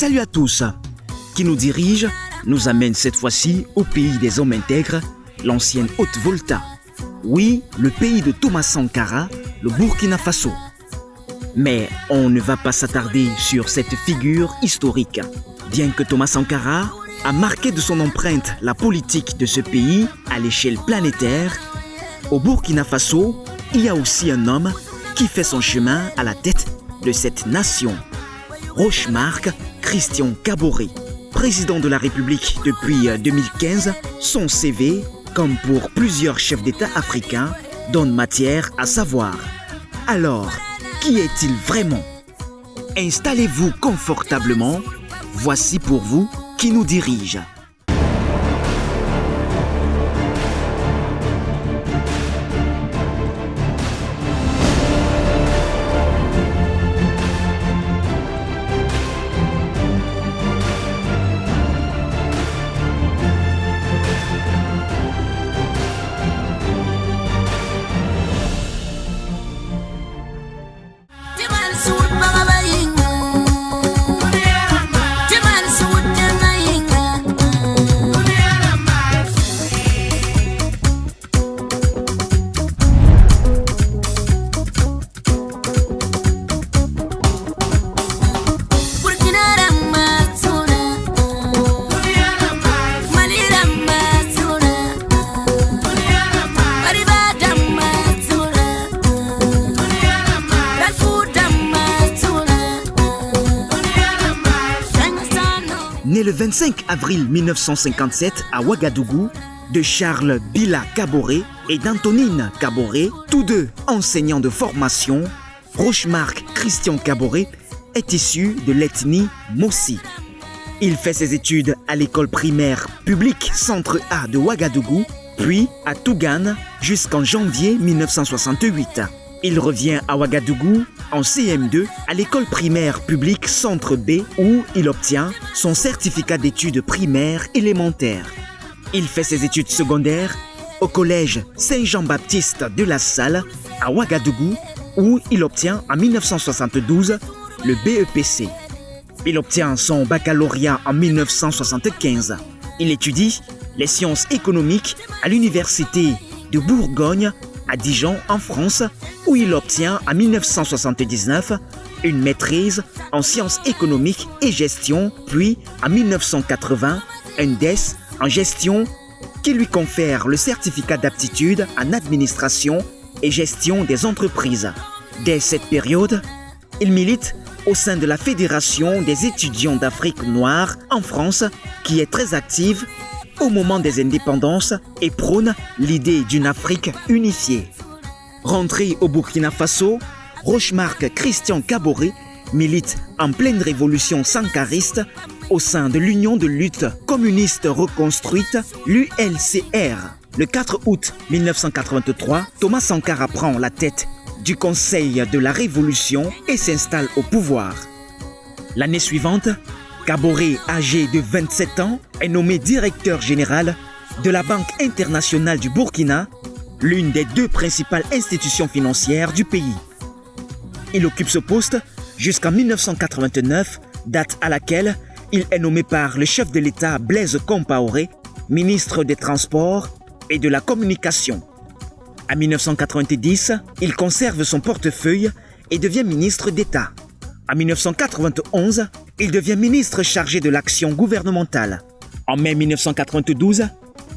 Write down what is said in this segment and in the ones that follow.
Salut à tous. Qui nous dirige nous amène cette fois-ci au pays des hommes intègres, l'ancienne Haute-Volta. Oui, le pays de Thomas Sankara, le Burkina Faso. Mais on ne va pas s'attarder sur cette figure historique. Bien que Thomas Sankara a marqué de son empreinte la politique de ce pays à l'échelle planétaire, au Burkina Faso, il y a aussi un homme qui fait son chemin à la tête de cette nation. Rochmark Christian Kaboré, président de la République depuis 2015, son CV, comme pour plusieurs chefs d'État africains, donne matière à savoir. Alors, qui est-il vraiment? Installez-vous confortablement, voici pour vous qui nous dirige. Né le 25 avril 1957 à Ouagadougou, de Charles Bila Kaboré et d'Antonine Kaboré, tous deux enseignants de formation, Rochmark Christian Kaboré est issu de l'ethnie Mossi. Il fait ses études à l'école primaire publique Centre A de Ouagadougou, puis à Tougane jusqu'en janvier 1968. Il revient à Ouagadougou en CM2 à l'école primaire publique Centre B où il obtient son certificat d'études primaires élémentaires. Il fait ses études secondaires au collège Saint-Jean-Baptiste de la Salle à Ouagadougou où il obtient en 1972 le BEPC. Il obtient son baccalauréat en 1975. Il étudie les sciences économiques à l'université de Bourgogne à Dijon en France où il obtient en 1979 une maîtrise en sciences économiques et gestion, puis en 1980 un DES en gestion qui lui confère le certificat d'aptitude en administration et gestion des entreprises. Dès cette période, il milite au sein de la Fédération des étudiants d'Afrique noire en France qui est très active au moment des indépendances et prône l'idée d'une Afrique unifiée. Rentré au Burkina Faso, Rochmark Christian Kaboré milite en pleine révolution sankariste au sein de l'Union de lutte communiste reconstruite, l'ULCR. Le 4 août 1983, Thomas Sankara prend la tête du Conseil de la Révolution et s'installe au pouvoir. L'année suivante, Kaboré, âgé de 27 ans, est nommé directeur général de la Banque internationale du Burkina, l'une des deux principales institutions financières du pays. Il occupe ce poste jusqu'en 1989, date à laquelle il est nommé par le chef de l'État Blaise Compaoré, ministre des Transports et de la Communication. En 1990, il conserve son portefeuille et devient ministre d'État. En 1991, il devient ministre chargé de l'action gouvernementale. En mai 1992,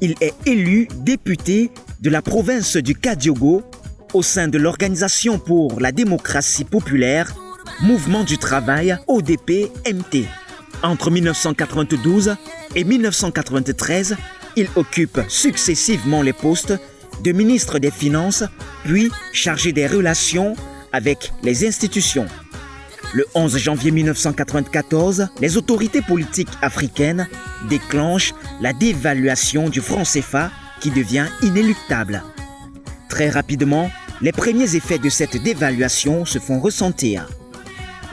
il est élu député de la province du Kadiogo au sein de l'Organisation pour la démocratie populaire, Mouvement du travail ODP-MT. Entre 1992 et 1993, il occupe successivement les postes de ministre des Finances, puis chargé des relations avec les institutions. Le 11 janvier 1994, les autorités politiques africaines déclenchent la dévaluation du franc CFA qui devient inéluctable. Très rapidement, les premiers effets de cette dévaluation se font ressentir.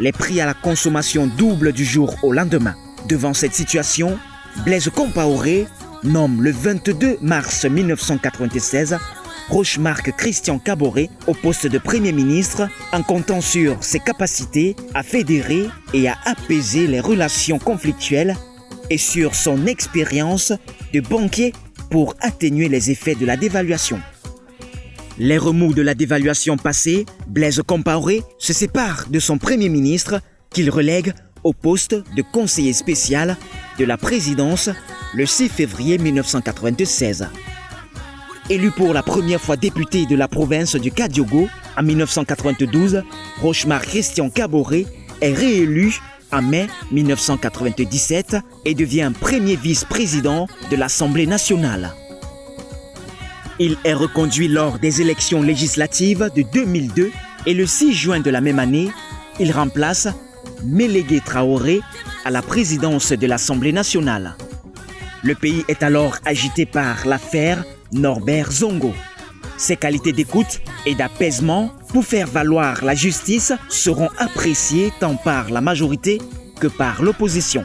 Les prix à la consommation doublent du jour au lendemain. Devant cette situation, Blaise Compaoré nomme le 22 mars 1996 Rochmark Christian Kaboré au poste de Premier ministre en comptant sur ses capacités à fédérer et à apaiser les relations conflictuelles et sur son expérience de banquier pour atténuer les effets de la dévaluation. Les remous de la dévaluation passée, Blaise Compaoré se sépare de son Premier ministre qu'il relègue au poste de conseiller spécial de la présidence le 6 février 1996. Élu pour la première fois député de la province du Kadiogo en 1992, Rochmark Christian Kaboré est réélu en mai 1997 et devient premier vice-président de l'Assemblée nationale. Il est reconduit lors des élections législatives de 2002 et le 6 juin de la même année, il remplace Mélégué Traoré à la présidence de l'Assemblée nationale. Le pays est alors agité par l'affaire Norbert Zongo. Ses qualités d'écoute et d'apaisement pour faire valoir la justice seront appréciées tant par la majorité que par l'opposition.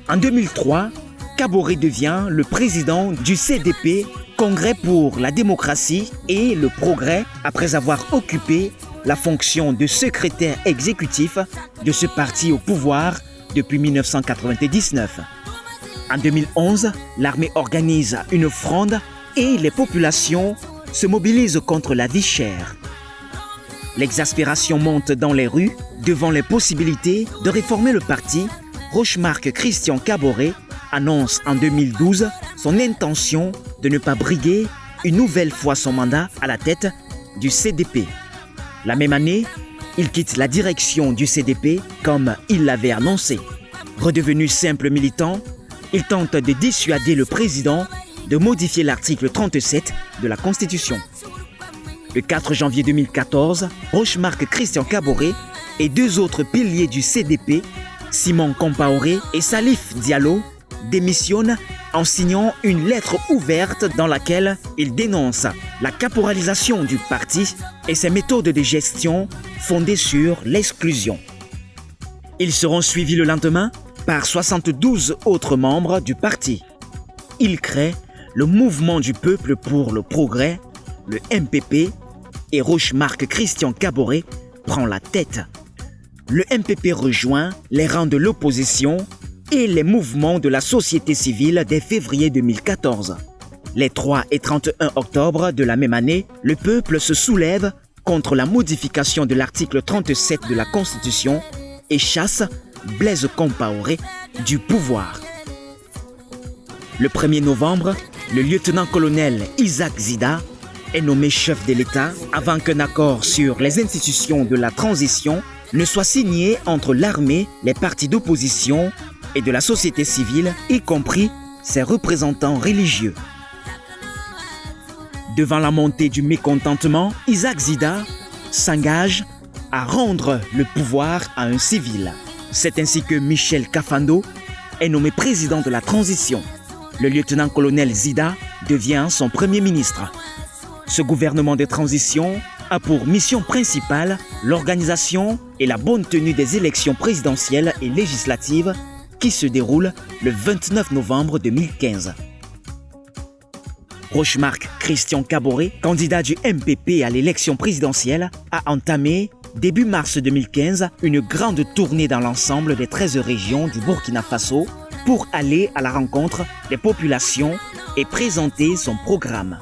En 2003, Kaboré devient le président du CDP, Congrès pour la démocratie et le progrès, après avoir occupé la fonction de secrétaire exécutif de ce parti au pouvoir depuis 1999. En 2011, l'armée organise une fronde et les populations se mobilisent contre la vie chère. L'exaspération monte dans les rues devant les possibilités de réformer le parti. Rochmark Christian Kaboré annonce en 2012 son intention de ne pas briguer une nouvelle fois son mandat à la tête du CDP. La même année, il quitte la direction du CDP comme il l'avait annoncé. Redevenu simple militant, il tente de dissuader le président de modifier l'article 37 de la Constitution. Le 4 janvier 2014, Rochmark Christian Kaboré et deux autres piliers du CDP, Simon Compaoré et Salif Diallo, démissionnent en signant une lettre ouverte dans laquelle ils dénoncent la caporalisation du parti et ses méthodes de gestion fondées sur l'exclusion. Ils seront suivis le lendemain par 72 autres membres du parti. Ils créent le Mouvement du Peuple pour le Progrès, le MPP, et Rochmark Christian Kaboré prend la tête. Le MPP rejoint les rangs de l'opposition et les mouvements de la société civile dès février 2014. Les 3 et 31 octobre de la même année, le peuple se soulève contre la modification de l'article 37 de la Constitution et chasse Blaise Compaoré du pouvoir. Le 1er novembre, le lieutenant-colonel Isaac Zida est nommé chef de l'État avant qu'un accord sur les institutions de la transition ne soit signé entre l'armée, les partis d'opposition et de la société civile, y compris ses représentants religieux. Devant la montée du mécontentement, Isaac Zida s'engage à rendre le pouvoir à un civil. C'est ainsi que Michel Kafando est nommé président de la transition. Le lieutenant-colonel Zida devient son premier ministre. Ce gouvernement de transition a pour mission principale l'organisation et la bonne tenue des élections présidentielles et législatives qui se déroulent le 29 novembre 2015. Rochmark Christian Kaboré, candidat du MPP à l'élection présidentielle, a entamé, début mars 2015, une grande tournée dans l'ensemble des 13 régions du Burkina Faso pour aller à la rencontre des populations et présenter son programme.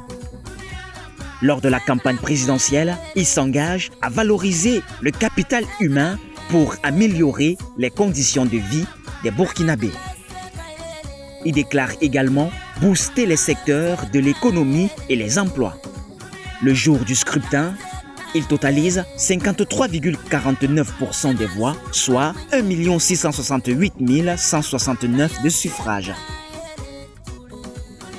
Lors de la campagne présidentielle, il s'engage à valoriser le capital humain pour améliorer les conditions de vie des Burkinabés. Il déclare également booster les secteurs de l'économie et les emplois. Le jour du scrutin, il totalise 53,49% des voix, soit 1 668 169 de suffrages.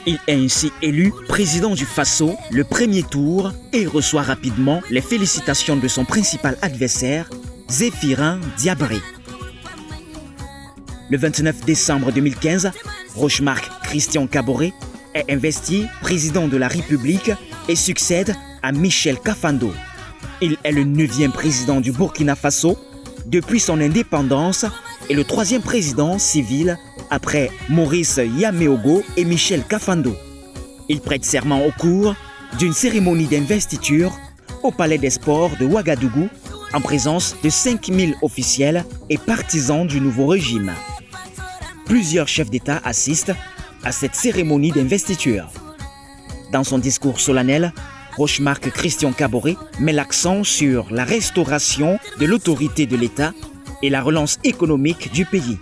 Il est ainsi élu président du Faso le premier tour et reçoit rapidement les félicitations de son principal adversaire, Zéphirin Diabré. Le 29 décembre 2015, Rochmark Christian Kaboré est investi président de la République et succède à Michel Kafando. Il est le 9e président du Burkina Faso depuis son indépendance et le 3e président civil après Maurice Yaméogo et Michel Kafando. Il prête serment au cours d'une cérémonie d'investiture au Palais des Sports de Ouagadougou en présence de 5000 officiels et partisans du nouveau régime. Plusieurs chefs d'État assistent à cette cérémonie d'investiture. Dans son discours solennel, Rochmark Christian Kaboré met l'accent sur la restauration de l'autorité de l'État et la relance économique du pays.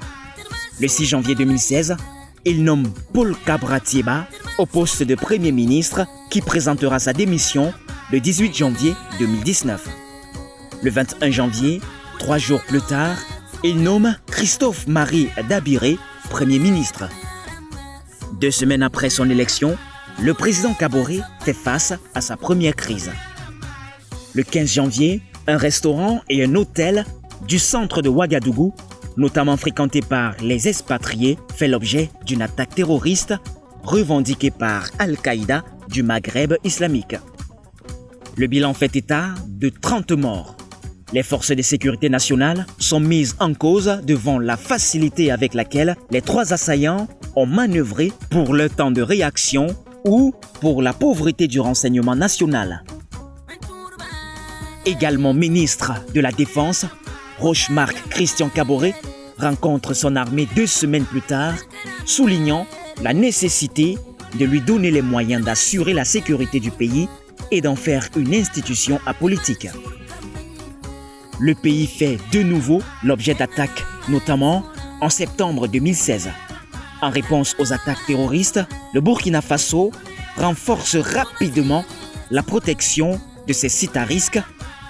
Le 6 janvier 2016, il nomme Paul Kabra-Thiéba au poste de Premier ministre qui présentera sa démission le 18 janvier 2019. Le 21 janvier, 3 jours plus tard, il nomme Christophe-Marie Dabiré Premier ministre. 2 semaines après son élection, le président Kaboré fait face à sa première crise. Le 15 janvier, un restaurant et un hôtel du centre de Ouagadougou, notamment fréquenté par les expatriés, fait l'objet d'une attaque terroriste revendiquée par Al-Qaïda du Maghreb islamique. Le bilan fait état de 30 morts. Les forces de sécurité nationale sont mises en cause devant la facilité avec laquelle les 3 assaillants ont manœuvré pour le temps de réaction ou pour la pauvreté du renseignement national. Également ministre de la Défense, Rochmark Christian Kaboré rencontre son armée 2 semaines plus tard, soulignant la nécessité de lui donner les moyens d'assurer la sécurité du pays et d'en faire une institution apolitique. Le pays fait de nouveau l'objet d'attaques, notamment en septembre 2016. En réponse aux attaques terroristes, le Burkina Faso renforce rapidement la protection de ses sites à risque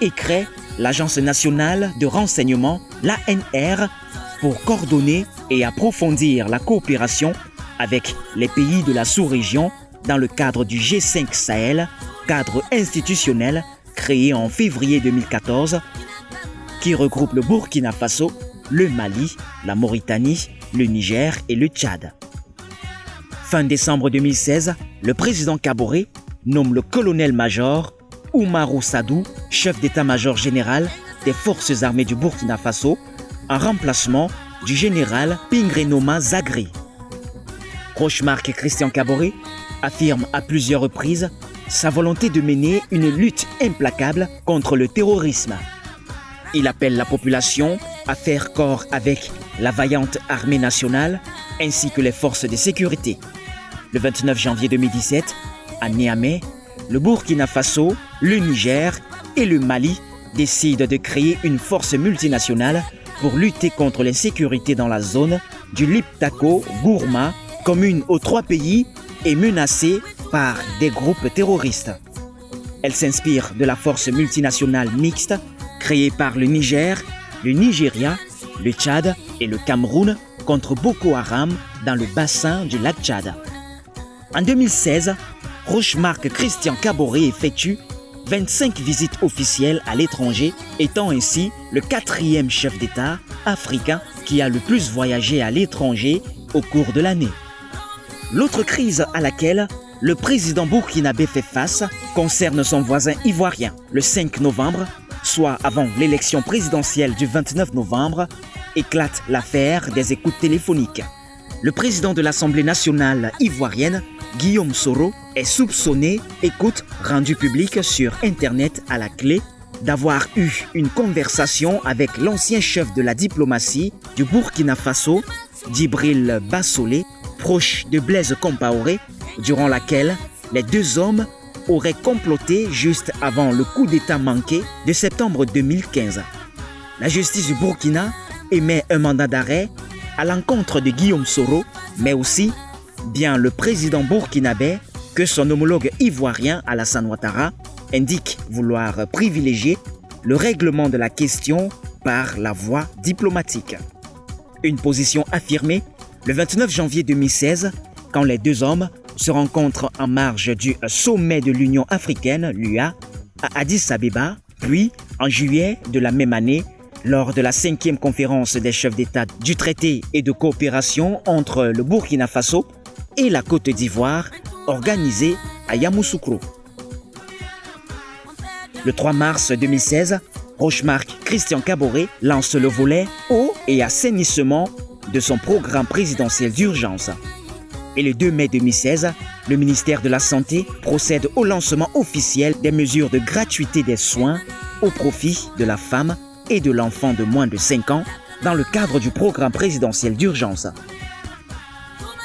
et crée l'Agence nationale de renseignement, l'ANR, pour coordonner et approfondir la coopération avec les pays de la sous-région dans le cadre du G5 Sahel, cadre institutionnel créé en février 2014 qui regroupe le Burkina Faso, le Mali, la Mauritanie, le Niger et le Tchad. Fin décembre 2016, le président Kaboré nomme le colonel-major Oumarou Sadou, chef d'état-major général des forces armées du Burkina Faso, en remplacement du général Pingrenoma Zagri. Rochmark Christian Kaboré affirme à plusieurs reprises sa volonté de mener une lutte implacable contre le terrorisme. Il appelle la population à faire corps avec la vaillante armée nationale ainsi que les forces de sécurité. Le 29 janvier 2017, à Niamey, le Burkina Faso, le Niger et le Mali décident de créer une force multinationale pour lutter contre l'insécurité dans la zone du Liptako-Gourma, commune aux 3 pays et menacée par des groupes terroristes. Elle s'inspire de la force multinationale mixte créée par le Niger, le Nigeria, le Tchad et le Cameroun contre Boko Haram dans le bassin du lac Tchad. En 2016, Rochmark Christian Kaboré effectue 25 visites officielles à l'étranger, étant ainsi le 4e chef d'État africain qui a le plus voyagé à l'étranger au cours de l'année. L'autre crise à laquelle le président burkinabé fait face concerne son voisin ivoirien. Le 5 novembre, soit avant l'élection présidentielle du 29 novembre, éclate l'affaire des écoutes téléphoniques. Le président de l'Assemblée nationale ivoirienne, Guillaume Soro, est soupçonné, écoute rendue publique sur Internet à la clé, d'avoir eu une conversation avec l'ancien chef de la diplomatie du Burkina Faso, Djibril Bassolé, proche de Blaise Compaoré, durant laquelle les 2 hommes auraient comploté juste avant le coup d'État manqué de septembre 2015. La justice du Burkina émet un mandat d'arrêt à l'encontre de Guillaume Soro, mais aussi bien le président burkinabé que son homologue ivoirien Alassane Ouattara indique vouloir privilégier le règlement de la question par la voie diplomatique. Une position affirmée le 29 janvier 2016 quand les 2 hommes se rencontrent en marge du sommet de l'Union africaine, l'UA, à Addis Abeba, puis en juillet de la même année Lors de la 5e conférence des chefs d'État du traité et de coopération entre le Burkina Faso et la Côte d'Ivoire, organisée à Yamoussoukro. Le 3 mars 2016, Rochmark Christian Kaboré lance le volet eau et assainissement de son programme présidentiel d'urgence. Et le 2 mai 2016, le ministère de la Santé procède au lancement officiel des mesures de gratuité des soins au profit de la femme et de l'enfant de moins de 5 ans dans le cadre du programme présidentiel d'urgence.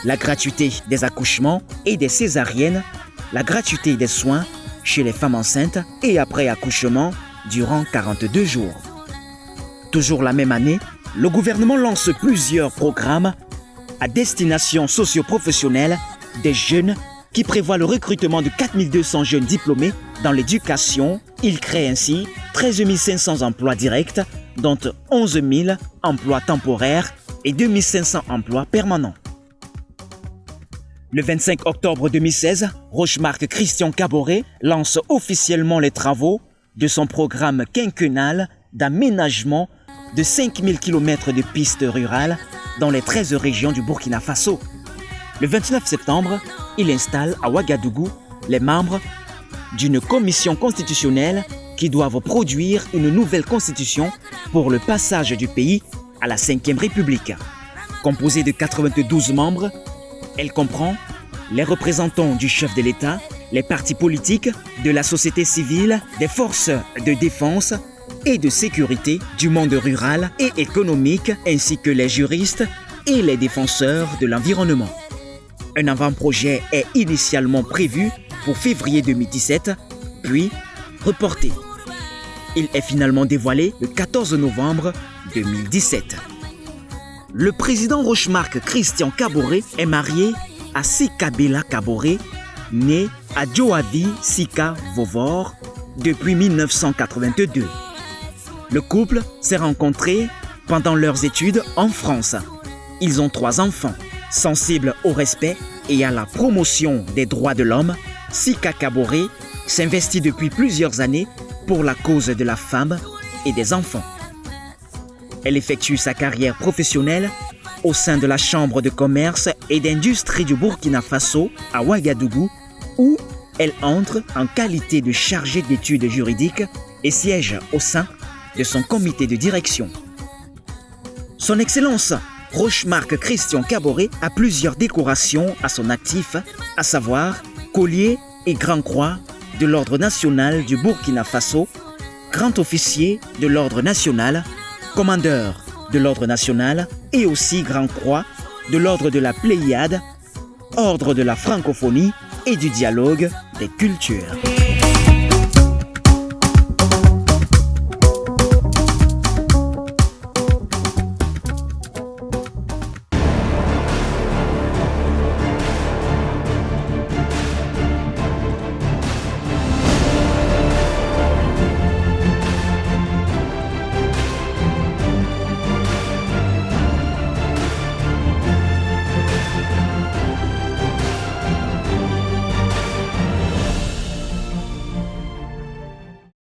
La gratuité des accouchements et des césariennes, la gratuité des soins chez les femmes enceintes et après accouchement durant 42 jours. Toujours la même année, le gouvernement lance plusieurs programmes à destination socio-professionnelle des jeunes qui prévoient le recrutement de 4200 jeunes diplômés dans l'éducation. Il crée ainsi 13 500 emplois directs, dont 11 000 emplois temporaires et 2 500 emplois permanents. Le 25 octobre 2016, Rochmark Christian Kaboré lance officiellement les travaux de son programme quinquennal d'aménagement de 5000 km de pistes rurales dans les 13 régions du Burkina Faso. Le 29 septembre, il installe à Ouagadougou les membres d'une commission constitutionnelle qui doivent produire une nouvelle constitution pour le passage du pays à la 5e République. Composée de 92 membres, elle comprend les représentants du chef de l'État, les partis politiques, de la société civile, des forces de défense et de sécurité, du monde rural et économique, ainsi que les juristes et les défenseurs de l'environnement. Un avant-projet est initialement prévu pour février 2017, puis reporté. Il est finalement dévoilé le 14 novembre 2017. Le président Rochmark Christian Kaboré est marié à Sika Bella Kaboré, né à Djoavi Sika Vovor depuis 1982. Le couple s'est rencontré pendant leurs études en France. Ils ont 3 enfants. Sensible au respect et à la promotion des droits de l'homme, Sika Kaboré s'investit depuis plusieurs années pour la cause de la femme et des enfants. Elle effectue sa carrière professionnelle au sein de la Chambre de commerce et d'industrie du Burkina Faso à Ouagadougou, où elle entre en qualité de chargée d'études juridiques et siège au sein de son comité de direction. Son Excellence Rochmark Christian Kaboré a plusieurs décorations à son actif, à savoir collier et grand croix de l'Ordre national du Burkina Faso, grand officier de l'Ordre national, commandeur de l'Ordre national et aussi grand croix de l'Ordre de la Pléiade, Ordre de la francophonie et du dialogue des cultures.